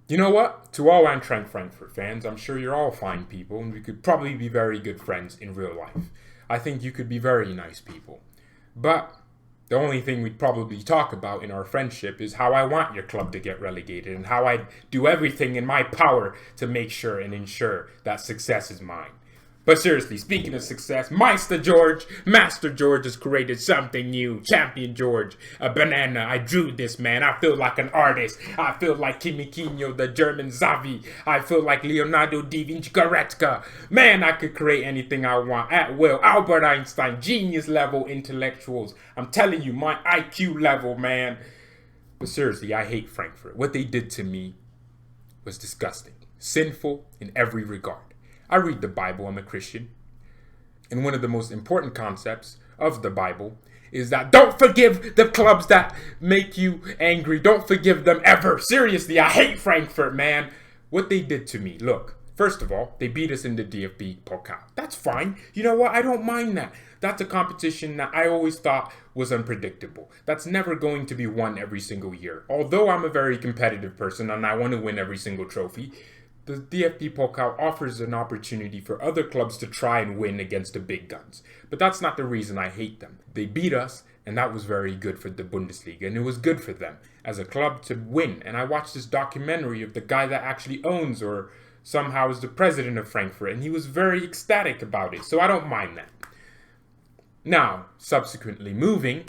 You know what? To all Eintracht Frankfurt fans, I'm sure you're all fine people and we could probably be very good friends in real life. I think you could be very nice people. But the only thing we'd probably talk about in our friendship is how I want your club to get relegated and how I do everything in my power to make sure and ensure that success is mine. But seriously, speaking of success, Master George has created something new. Champion George, a banana. I drew this, man. I feel like an artist. I feel like Kimikino, the German Xavi. I feel like Leonardo da Vinci Goretzka. Man, I could create anything I want at will. Albert Einstein, genius level intellectuals. I'm telling you, my IQ level, man. But seriously, I hate Frankfurt. What they did to me was disgusting. Sinful in every regard. I read the Bible, I'm a Christian. And one of the most important concepts of the Bible is that don't forgive the clubs that make you angry. Don't forgive them ever. Seriously, I hate Frankfurt, man. What they did to me. Look, first of all, they beat us in the DFB Pokal. That's fine. You know what? I don't mind that. That's a competition that I always thought was unpredictable. That's never going to be won every single year. Although I'm a very competitive person and I want to win every single trophy, the DFB Pokal offers an opportunity for other clubs to try and win against the big guns. But that's not the reason I hate them. They beat us, and that was very good for the Bundesliga, and it was good for them as a club to win. And I watched this documentary of the guy that actually owns or somehow is the president of Frankfurt, and he was very ecstatic about it, so I don't mind that. Now, subsequently moving,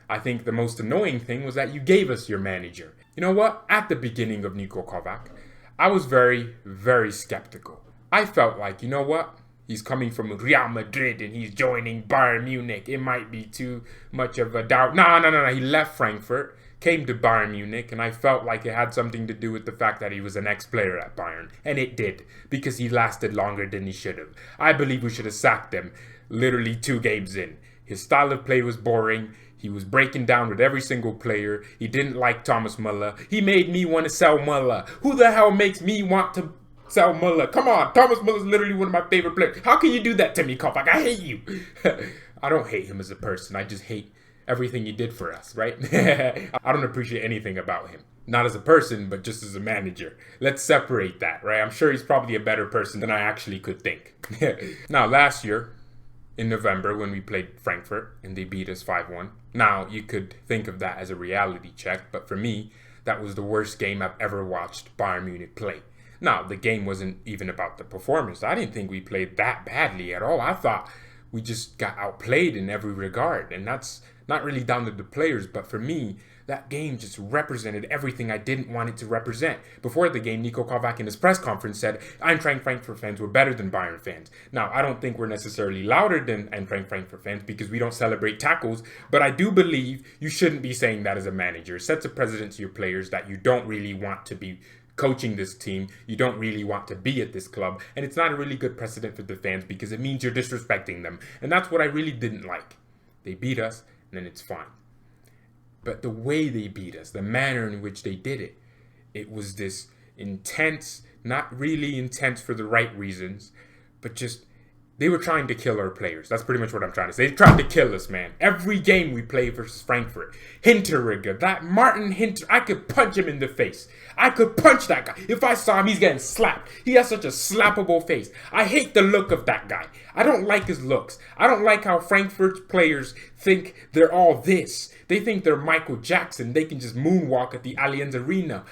I think the most annoying thing was that you gave us your manager. You know what? At the beginning of Niko Kovac, I was very, very skeptical. I felt like, you know what? He's coming from Real Madrid and he's joining Bayern Munich. It might be too much of a doubt. No. He left Frankfurt, came to Bayern Munich, and I felt like it had something to do with the fact that he was an ex-player at Bayern. And it did, because he lasted longer than he should have. I believe we should have sacked him literally 2 games in. His style of play was boring. He was breaking down with every single player. He didn't like Thomas Muller. He made me want to sell Muller. Who the hell makes me want to sell Muller? Come on, Thomas Muller's literally one of my favorite players. How can you do that to me, Kovac? I hate you. I don't hate him as a person. I just hate everything he did for us, right? I don't appreciate anything about him. Not as a person, but just as a manager. Let's separate that, right? I'm sure he's probably a better person than I actually could think. Now, last year, in November, when we played Frankfurt and they beat us 5-1. Now, you could think of that as a reality check, but for me, that was the worst game I've ever watched Bayern Munich play. Now, the game wasn't even about the performance. I didn't think we played that badly at all. I thought we just got outplayed in every regard, and that's not really down to the players, but for me, that game just represented everything I didn't want it to represent. Before the game, Niko Kovac in his press conference said Eintracht Frankfurt fans were better than Bayern fans. Now, I don't think we're necessarily louder than Eintracht Frankfurt fans because we don't celebrate tackles, but I do believe you shouldn't be saying that as a manager. It sets a precedent to your players that you don't really want to be coaching this team, you don't really want to be at this club, and it's not a really good precedent for the fans because it means you're disrespecting them, and that's what I really didn't like. They beat us, and then it's fine. But the way they beat us, the manner in which they did it, it was this intense, not really intense for the right reasons, but just, they were trying to kill our players. That's pretty much what I'm trying to say. They tried to kill us, man. Every game we play versus Frankfurt. Hinterrigger, that Martin Hinter, I could punch him in the face. I could punch that guy. If I saw him, he's getting slapped. He has such a slappable face. I hate the look of that guy. I don't like his looks. I don't like how Frankfurt's players think they're all this. They think they're Michael Jackson. They can just moonwalk at the Allianz Arena.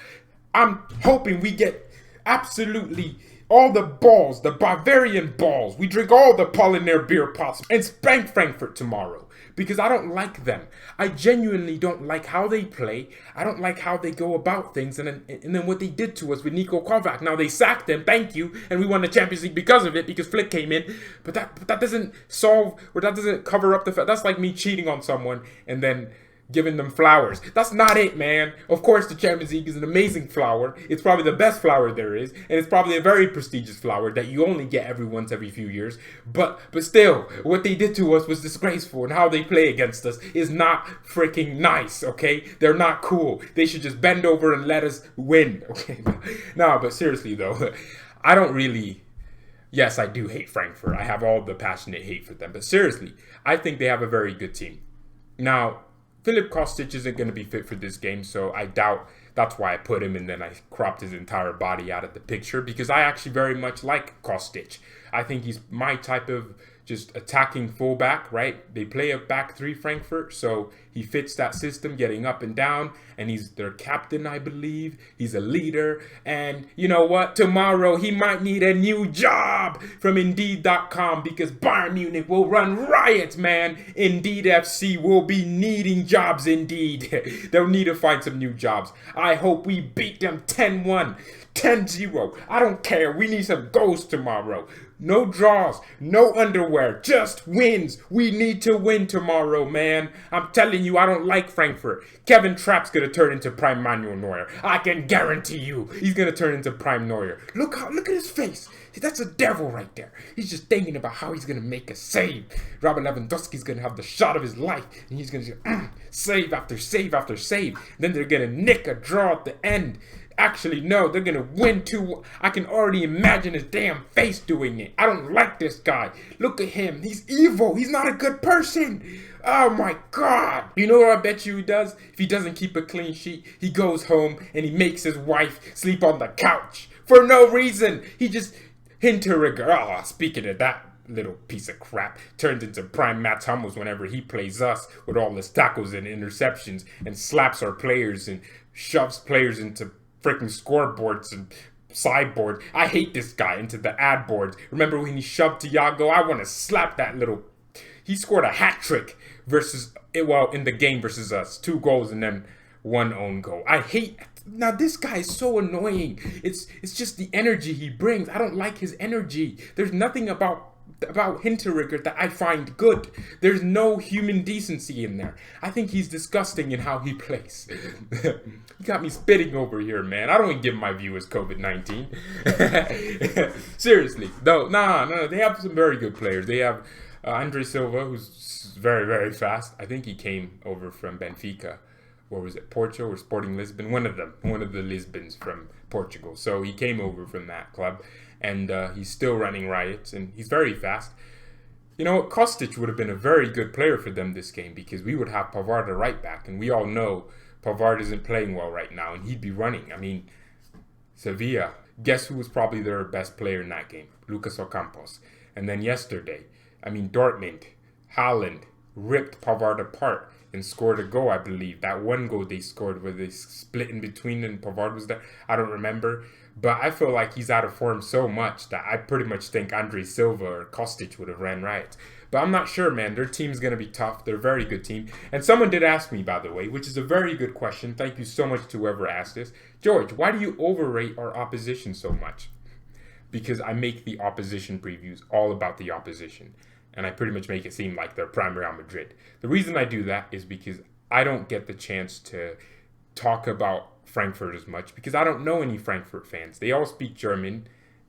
I'm hoping we get absolutely all the balls, the Bavarian balls. We drink all the Pollinaire beer pots and spank Frankfurt tomorrow. Because I don't like them. I genuinely don't like how they play. I don't like how they go about things. And then what they did to us with Niko Kovac. Now they sacked him, thank you. And we won the Champions League because of it, because Flick came in. But that doesn't solve, or that doesn't cover up the fact. That's like me cheating on someone and then giving them flowers. That's not it, man. Of course, the Champions League is an amazing flower. It's probably the best flower there is, and it's probably a very prestigious flower that you only get every few years. But still, what they did to us was disgraceful, and how they play against us is not freaking nice, okay? They're not cool. They should just bend over and let us win, okay? No, but seriously, though, I don't really... Yes, I do hate Frankfurt. I have all the passionate hate for them. But seriously, I think they have a very good team. Now, Filip Kostic isn't going to be fit for this game, so I doubt That's why I put him, and then I cropped his entire body out of the picture, because I actually very much like Kostic. I think he's my type of just attacking fullback, right? They play a back three, Frankfurt, so he fits that system, getting up and down, and he's their captain, I believe. He's a leader, and you know what? Tomorrow he might need a new job from Indeed.com, because Bayern Munich will run riots, man. Indeed FC will be needing jobs indeed. They'll need to find some new jobs. I hope we beat them 10-1. 10-0. I don't care. We need some goals tomorrow. No draws, no underwear, just wins. We need to win tomorrow, man. I'm telling you, I don't like Frankfurt. Kevin Trapp's going to turn into prime Manuel Neuer. I can guarantee you he's going to turn into prime Neuer. Look at his face. That's a devil right there. He's just thinking about how he's going to make a save. Robert Lewandowski's going to have the shot of his life, and he's going to save after save after save. Then they're going to nick a draw at the end. Actually, no, they're going to win 2. I can already imagine his damn face doing it. I don't like this guy. Look at him. He's evil. He's not a good person. Oh, my God. You know what I bet you he does? If he doesn't keep a clean sheet, he goes home and he makes his wife sleep on the couch for no reason. He just, Hinteregger, oh, speaking of that little piece of crap, turns into prime Mats Hummels whenever he plays us with all his tackles and interceptions and slaps our players and shoves players into freaking scoreboards and sideboards. I hate this guy, into the ad boards. Remember when he shoved Thiago? I want to slap that little... He scored a hat trick in the game versus us. 2 goals and then 1 own goal. I hate... Now this guy is so annoying. It's just the energy he brings. I don't like his energy. There's nothing about Hinteregger that I find good. There's no human decency in there. I think he's disgusting in how he plays. You got me spitting over here, man. I don't even give my view as COVID-19. Seriously. No. They have some very good players. They have Andre Silva, who's very, very fast. I think he came over from Benfica. Or was it Porto or Sporting Lisbon? One of them. One of the Lisbons from Portugal. So he came over from that club. And he's still running riots, and he's very fast. You know what? Kostic would have been a very good player for them this game, because we would have Pavard at right back, and we all know Pavard isn't playing well right now, and he'd be running. I mean, Sevilla, guess who was probably their best player in that game? Lucas Ocampos. And then yesterday, Dortmund, Haaland ripped Pavard apart and scored a goal, I believe. That one goal they scored where they split in between and Pavard was there. I don't remember. But I feel like he's out of form so much that I pretty much think Andre Silva or Kostic would have ran riots. But I'm not sure, man. Their team's going to be tough. They're a very good team. And someone did ask me, by the way, which is a very good question. Thank you so much to whoever asked this. George, why do you overrate our opposition so much? Because I make the opposition previews all about the opposition. And I pretty much make it seem like they're prime Real Madrid. The reason I do that is because I don't get the chance to talk about Frankfurt as much, because I don't know any Frankfurt fans. They all speak German,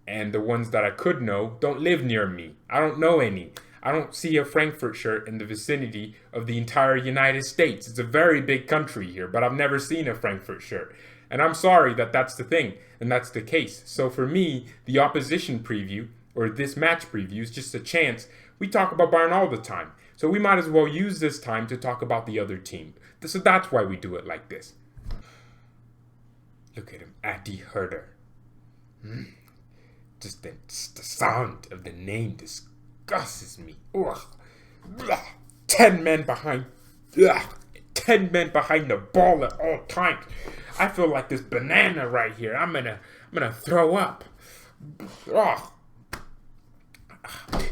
and the ones that I could know don't live near me. I don't know any. I don't see a Frankfurt shirt in the vicinity of the entire United States. It's a very big country here, but I've never seen a Frankfurt shirt. And I'm sorry that that's the thing, and that's the case. So for me, the opposition preview, or this match preview, is just a chance. We talk about Bayern all the time, so we might as well use this time to talk about the other team. So that's why we do it like this. Look at him, Adi Herder. Just the sound of the name disgusts me. Ugh. 10 men behind. 10 men behind the ball at all times. I feel like this banana right here. I'm gonna throw up. Ugh.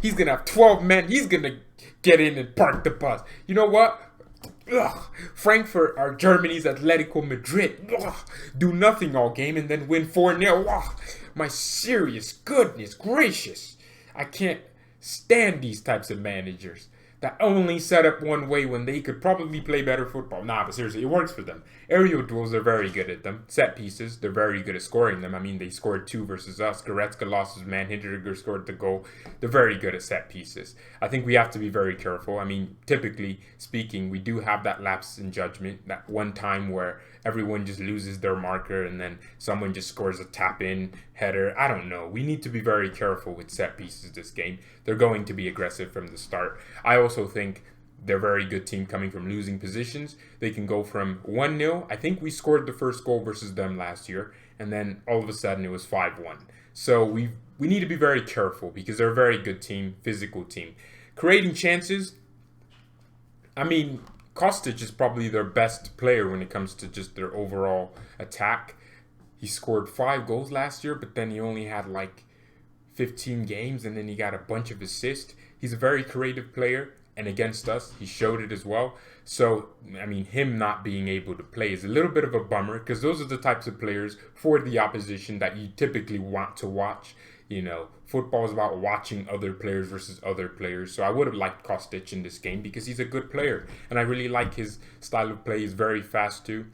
He's gonna have 12 men. He's gonna get in and park the bus. You know what? Frankfurt are Germany's Atletico Madrid. Do nothing all game and then win 4-0. My serious goodness gracious. I can't stand these types of managers that only set up one way when they could probably play better football. Nah, but seriously, it works for them. Aerial duels, they're very good at them. Set pieces, they're very good at scoring them. They scored 2 versus us. Goretzka lost his man. Hinteregger scored the goal. They're very good at set pieces. I think we have to be very careful. Typically speaking, we do have that lapse in judgment. That one time where everyone just loses their marker and then someone just scores a tap-in header. I don't know. We need to be very careful with set pieces this game. They're going to be aggressive from the start. I also think they're a very good team coming from losing positions. They can go from 1-0. I think we scored the first goal versus them last year, and then all of a sudden it was 5-1. So we need to be very careful because they're a very good team, physical team. Creating chances, I mean, Kostic is probably their best player when it comes to just their overall attack. He scored 5 goals last year, but then he only had like 15 games, and then he got a bunch of assists. He's a very creative player. And against us, he showed it as well. So, I mean, him not being able to play is a little bit of a bummer because those are the types of players for the opposition that you typically want to watch. You know, football is about watching other players versus other players. So I would have liked Kostic in this game because he's a good player. And I really like his style of play. He's very fast too.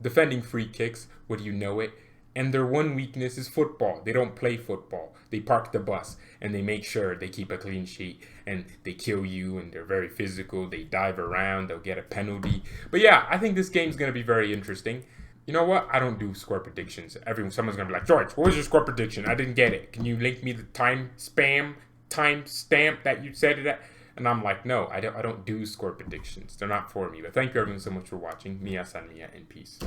Defending free kicks, would you know it? And their one weakness is football. They don't play football. They park the bus and they make sure they keep a clean sheet and they kill you and they're very physical. They dive around. They'll get a penalty. But yeah, I think this game's going to be very interesting. You know what? I don't do score predictions. Someone's going to be like, George, what was your score prediction? I didn't get it. Can you link me the time stamp that you said it at? And I'm like, no, I don't do score predictions. They're not for me. But thank you everyone so much for watching. Mia san mia and peace.